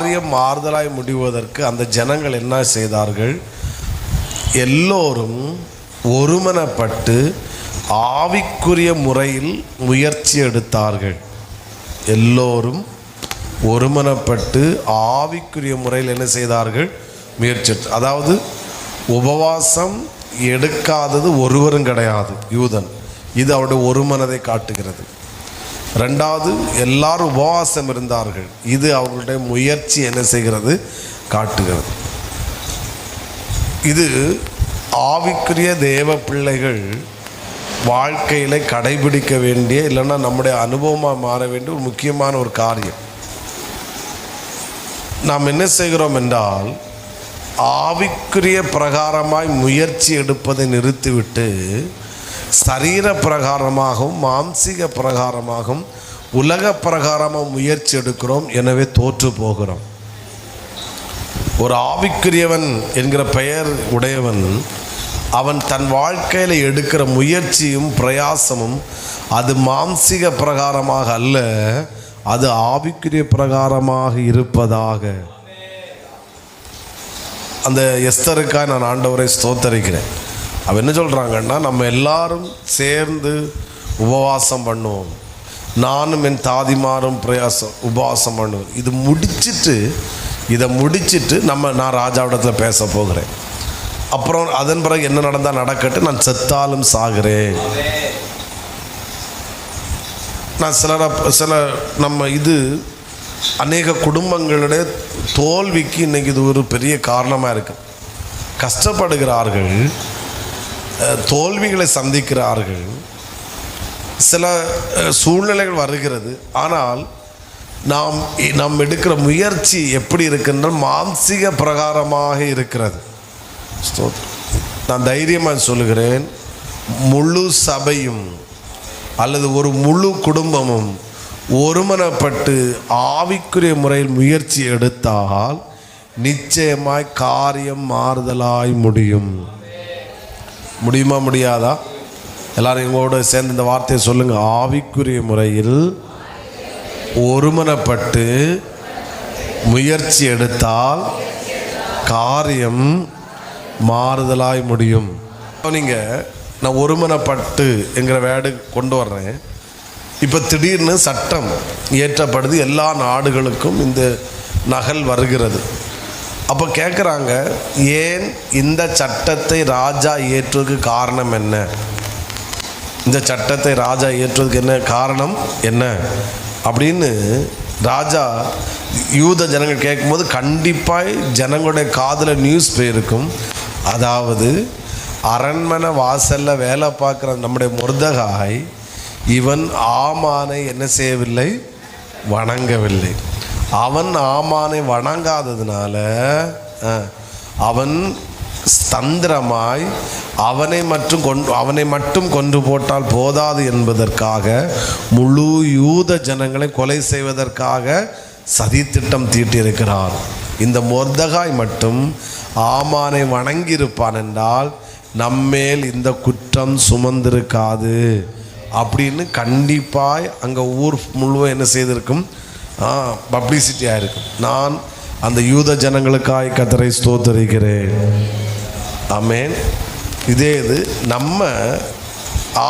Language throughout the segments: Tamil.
காரியம் மாறுதலாய் முடிவதற்கு அந்த ஜனங்கள் என்ன செய்தார்கள்? எல்லோரும் ஒருமனப்பட்டு ஆவிக்குரிய முறையில் முயற்சி எடுத்தார்கள். எல்லோரும் ஒருமனப்பட்டு ஆவிக்குரிய முறையில் என்ன செய்தார்கள்? முயற்சி. அதாவது உபவாசம் எடுக்காதது ஒருவரும் கிடையாது யூதன். இது அவருடைய ஒரு மனதை காட்டுகிறது. ரெண்டாவது, எல்லாரும் உபவாசம் இருந்தார்கள். இது அவர்களுடைய முயற்சி என்ன செய்கிறது? காட்டுகிறது. இது ஆவிக்குரிய தேவ பிள்ளைகள் வாழ்க்கையில் கடைபிடிக்க வேண்டிய, இல்லைன்னா நம்முடைய அனுபவமாக மாற வேண்டிய ஒரு முக்கியமான ஒரு காரியம். நாம் என்ன செய்கிறோம் என்றால், ஆவிக்குரிய பிரகாரமாய் முயற்சி எடுப்பதை நிறுத்திவிட்டு சரீர பிரகாரமாகவும் மாம்சீக பிரகாரமாகவும் உலக பிரகாரமாக முயற்சி எடுக்கிறோம். எனவே தோற்று போகிறோம். ஒரு ஆவிக்குரியவன் என்கிற பெயர் உடையவன் அவன் தன் வாழ்க்கையில் எடுக்கிற முயற்சியும் பிரயாசமும் அது மாம்சீக பிரகாரமாக அல்ல, அது ஆவிக்குரிய பிரகாரமாக இருப்பதாக. அந்த எஸ்தருக்காக நான் ஆண்டவரை ஸ்தோத்தரிக்கிறேன். அவன் என்ன சொல்கிறாங்கன்னா, நம்ம எல்லாரும் சேர்ந்து உபவாசம் பண்ணுவோம், நானும் என் தாதிமாரும் உபவாசம் பண்ணுவோம். இதை முடிச்சிட்டு நான் ராஜாவிடத்தில் பேச போகிறேன். அப்புறம் அதன் பிறகு என்ன நடந்தால் நடக்கட்டு, நான் செத்தாலும் சாகிறேன். நான் சில நம்ம இது அநேக குடும்பங்களுடைய தோல்விக்கு இன்றைக்கி இது ஒரு பெரிய காரணமாக இருக்குது. கஷ்டப்படுகிறார்கள், தோல்விகளை சந்திக்கிறார்கள், சில சூழ்நிலைகள் வருகிறது. ஆனால் நாம் எடுக்கிற முயற்சி எப்படி இருக்குன்ற மாம்சீக பிரகாரமாக இருக்கிறது. நான் தைரியமாக சொல்லுகிறேன், முழு சபையும் அல்லது ஒரு முழு குடும்பமும் ஒருமனப்பட்டு ஆவிக்குரிய முறையில் முயற்சி எடுத்தால் நிச்சயமாய் காரியம் மாறுதலாய் முடியுமா முடியாதா? எல்லாரும் எங்களோட சேர்ந்து இந்த வார்த்தையை சொல்லுங்க. ஆவிக்குரிய முறையில் ஒருமனப்பட்டு முயற்சி எடுத்தால் காரியம் மாறுதலாய் முடியும். நான் ஒருமனப்பட்டு என்கிற வேர்டு கொண்டு வர்றேன். இப்போ திடீர்னு சட்டம் இயற்றப்படுது, எல்லா நாடுகளுக்கும் இந்த நகல் வருகிறது. அப்போ கேட்குறாங்க, ஏன் இந்த சட்டத்தை ராஜா ஏற்றுவதற்கு காரணம் என்ன? இந்த சட்டத்தை ராஜா ஏற்றுவதற்கு என்ன காரணம் என்ன அப்படின்னு ராஜா யூத ஜனங்கள் கேட்கும்போது கண்டிப்பாக ஜனங்களுடைய காதில் நியூஸ் போயிருக்கும். அதாவது அரண்மனை வாசலில் வேலை பார்க்குற நம்முடைய மொர்தெகாய் இவன் ஆமானை என்ன செய்யவில்லை? வணங்கவில்லை. அவன் ஆமானை வணங்காததுனால அவன் தந்திரமாய் அவனை மட்டும் கொன்று போட்டால் போதாது என்பதற்காக முழு யூத ஜனங்களை கொலை செய்வதற்காக சதித்திட்டம் தீட்டியிருக்கிறார். இந்த மொர்தெகாய் மட்டும் ஆமானை வணங்கியிருப்பான் என்றால் நம்மேல் இந்த குற்றம் சுமந்திருக்காது அப்படின்னு கண்டிப்பாய் அங்கே ஊர் முழுவதும் என்ன செய்திருக்கும்? பப்ளிசிட்டி ஆகிருக்கும். நான் அந்த யூத ஜனங்களுக்காய் கர்த்தரை ஸ்தோத்தரிக்கிறேன். ஆமென். இதே இது நம்ம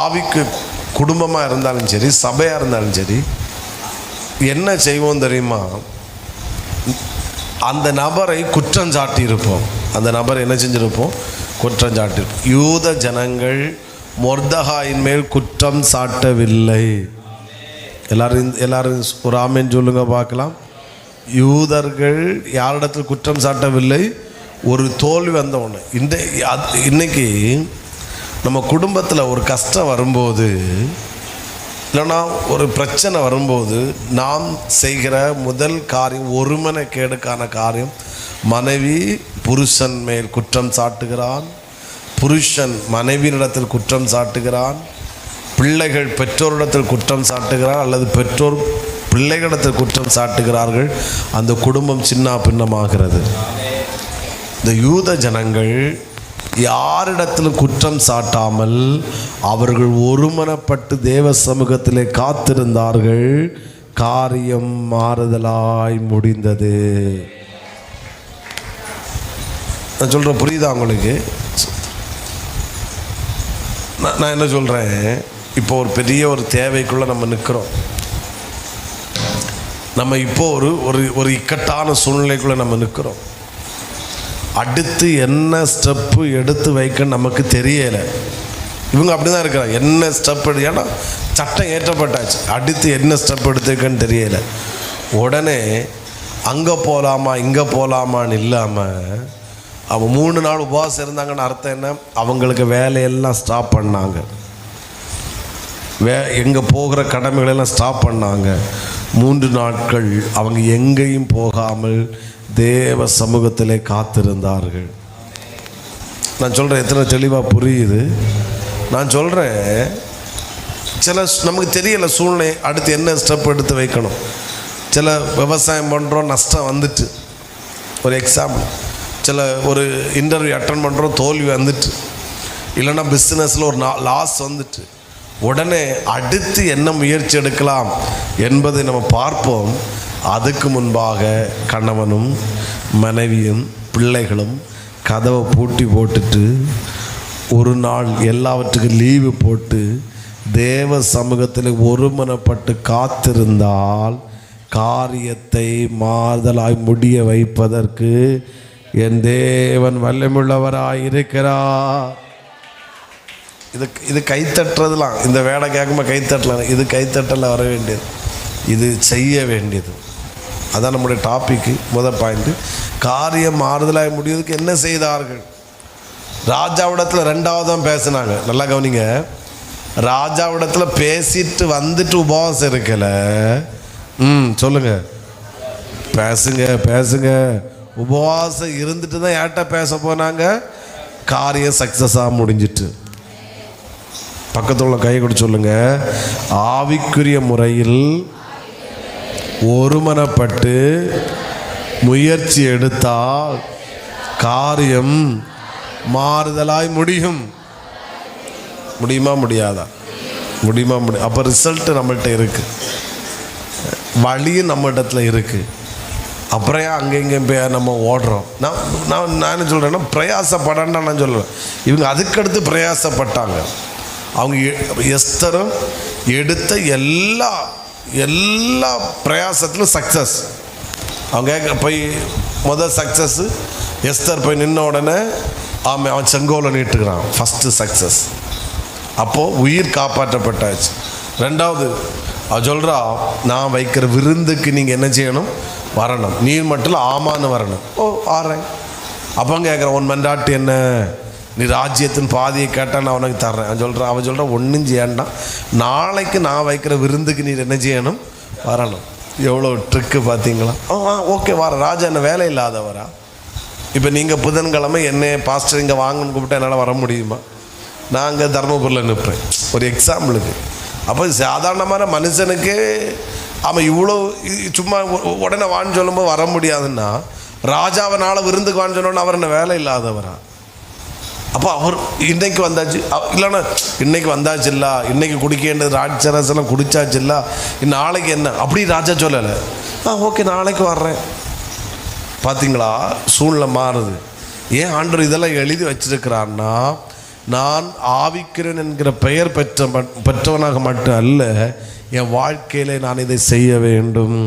ஆவிக்கு குடும்பமாக இருந்தாலும் சரி, சபையாக இருந்தாலும் சரி, என்ன செய்வோம் தெரியுமா? அந்த நபரை குற்றம் சாட்டியிருப்போம். அந்த நபரை என்ன செஞ்சிருப்போம்? குற்றம் சாட்டியிருப்போம். யூத ஜனங்கள் மொர்தெகாயின் மேல் குற்றம் சாட்டவில்லை. எல்லாரும் ஒரு ஆமென் சொல்லுங்க பார்க்கலாம். யூதர்கள் யாரிடத்தில் குற்றம் சாட்டவில்லை? ஒரு தோல்வி வந்த ஒன்று. இன்னைக்கு நம்ம குடும்பத்தில் ஒரு கஷ்டம் வரும்போது, இல்லைன்னா ஒரு பிரச்சனை வரும்போது நாம் செய்கிற முதல் காரியம், ஒருமனக்கேடுக்கான காரியம், மனைவி புருஷன் மேல் குற்றம் சாட்டுகிறான், புருஷன் மனைவியினிடத்தில் குற்றம் சாட்டுகிறான், பிள்ளைகள் பெற்றோரிடத்தில் குற்றம் சாட்டுகிறார், அல்லது பெற்றோர் பிள்ளைகளிடத்தில் குற்றம் சாட்டுகிறார்கள். அந்த குடும்பம் சின்ன பின்னமாகிறது. இந்த யூத ஜனங்கள் யாரிடத்திலும் குற்றம் சாட்டாமல் அவர்கள் ஒருமனப்பட்டு தேவ சமூகத்திலே காத்திருந்தார்கள். காரியம் மாறுதலாய் முடிந்தது. நான் சொல்கிறேன், புரியுதா உங்களுக்கு? நான் என்ன சொல்கிறேன், இப்போ ஒரு பெரிய ஒரு தேவைக்குள்ளே நம்ம நிற்கிறோம். நம்ம இப்போ ஒரு இக்கட்டான சூழ்நிலைக்குள்ளே நம்ம நிற்கிறோம். அடுத்து என்ன ஸ்டெப்பு எடுத்து வைக்க நமக்கு தெரியலை. இவங்க அப்படி தான் இருக்கிறாங்க. என்ன ஸ்டெப் ஏன்னா சட்டம் ஏற்றப்பட்டாச்சு, அடுத்து என்ன ஸ்டெப் எடுத்து வைக்கன்னு தெரியலை. உடனே அங்கே போகலாமா இங்கே போகலாமான்னு இல்லாமல் அவங்க 3 நாள் உபவாசம் இருந்தாங்கன்னு அர்த்தம் என்ன? அவங்களுக்கு வேலையெல்லாம் ஸ்டாப் பண்ணாங்க, எங்கே போகிற கடமைகளெல்லாம் ஸ்டாப் பண்ணாங்க. 3 நாட்கள் அவங்க எங்கேயும் போகாமல் தேவ சமூகத்திலே காத்திருந்தார்கள். நான் சொல்கிறேன், எத்தனை தெளிவாக புரியுது? நான் சொல்கிறேன், சில நமக்கு தெரியலை சூழ்நிலை, அடுத்து என்ன ஸ்டெப் எடுத்து வைக்கணும். சில விவசாயம் பண்ணுறோம், நஷ்டம் வந்துட்டு. ஒரு எக்ஸாம்பிள், சில ஒரு இன்டர்வியூ அட்டன் பண்ணுறோம், தோல்வி வந்துட்டு. இல்லைன்னா பிஸ்னஸில் ஒரு லாஸ் வந்துட்டு. உடனே அடுத்து என்ன முயற்சி எடுக்கலாம் என்பதை நம்ம பார்ப்போம். அதுக்கு முன்பாக கணவனும் மனைவியும் பிள்ளைகளும் கதவை பூட்டி போட்டுட்டு ஒரு நாள் எல்லாவற்றுக்கும் லீவு போட்டு தேவ சமூகத்தில் ஒருமனப்பட்டு காத்திருந்தால் காரியத்தை மாறுதலாய் முடிய வைப்பதற்கு என் தேவன் வல்லமையுள்ளவராய் இருக்கிறார். இது கைத்தட்டுறதுலாம், இந்த வேலை கேட்கும்போது கைத்தட்டலாம், இது கைத்தட்டல வர வேண்டியது, இது செய்ய வேண்டியது. அதான் நம்முடைய டாபிக்கு முதல் பாயிண்ட்டு. காரியம் மாறுதலாய் முடிவதற்கு என்ன செய்தார்கள்? ராஜாவிடத்தில் 2வது தான் பேசினாங்க. நல்லா கவனிங்க, ராஜாவிடத்தில் பேசிட்டு வந்துட்டு உபவாசம் இருக்கலை. சொல்லுங்க, பேசுங்க. உபவாசம் இருந்துட்டு தான் யார்கிட்ட பேச போனாங்க? காரியம் சக்ஸஸாக முடிஞ்சிட்டு. பக்கத்துல கை கொடுத்து சொல்லுங்க, ஆவிக்குரிய முறையில் ஒருமனப்பட்டு முயற்சி எடுத்தால் காரியம் மாறுதலாய் முடியும். முடியுமா முடியாதா? முடியுமா முடியும். அப்போ ரிசல்ட்டு நம்மள்கிட்ட இருக்குது, வழியும் நம்ம இடத்துல இருக்குது. அப்புறம் அங்கே இங்கே நம்ம ஓடுறோம். நான் என்ன சொல்கிறேன்னா, பிரயாசப்படான்னு நான் சொல்லுவேன். இவங்க அதுக்கடுத்து பிரயாசப்பட்டாங்க. அவங்க எஸ்தரும் எடுத்த எல்லா பிரயாசத்திலும் சக்ஸஸ். அவங்க போய் முதல் சக்ஸஸ்ஸு எஸ்தர் போய் நின்ன உடனே அவன் செங்கோலை நீட்டுக்கிறான், ஃபஸ்ட்டு சக்ஸஸ். அப்போது உயிர் காப்பாற்றப்பட்டாச்சு. 2வது அவள் சொல்கிறா, நான் வைக்கிற விருந்துக்கு நீங்கள் என்ன செய்யணும்? வரணும். நீர் மட்டும் ஆமான்னு வரணும். ஆறேன். அப்போ கேட்குறேன், உன் மண்டாட்டு என்ன? நீ ராஜ்யத்தின் பாதியை கேட்டால் நான் உனக்கு தர்றேன். அவன் சொல்கிறான் ஒன்றும் செய்யாண்டான், நாளைக்கு நான் வைக்கிற விருந்துக்கு நீர் என்ன செய்யணும்? வரணும். எவ்வளோ ட்ரிக்கு பார்த்தீங்களா? ஓகே வர. ராஜா என்ன வேலை இல்லாதவரா? இப்போ நீங்கள் புதன்கிழமை என்னை பாஸ்டர் இங்கே வாங்கன்னு கூப்பிட்டா என்னால் வர முடியுமா? நான் அங்கே தர்மபுரியில் நிற்பேன், ஒரு எக்ஸாம்பிளுக்கு. அப்போ சாதாரணமான மனுஷனுக்கு அவன் இவ்வளோ சும்மா உடனே வான்னு சொல்லும்போது வர முடியாதுன்னா, ராஜாவனால் விருந்துக்கு வான்னு சொன்னோன்னு அவர் என்ன வேலை இல்லாதவரா? அப்போ அவர் இன்னைக்கு வந்தாச்சு, இல்லைன்னா இன்னைக்கு வந்தாச்சு இல்லை, இன்னைக்கு குடிக்க வேண்டியது ராட்சரசெல்லாம் குடிச்சாச்சு இல்லை, நாளைக்கு என்ன அப்படி ராஜா சொல்லலை. ஓகே நாளைக்கு வர்றேன். பார்த்தீங்களா, சூழ்நிலை மாறுது. ஏன் ஆண்டவர் இதெல்லாம் எழுதி வச்சிருக்கிறான்னா, நான் ஆவிக்கிறேன் என்கிற பெயர் பெற்றவனாக மட்டும் அல்ல, என் வாழ்க்கையில் நான் இதை செய்ய வேண்டும்.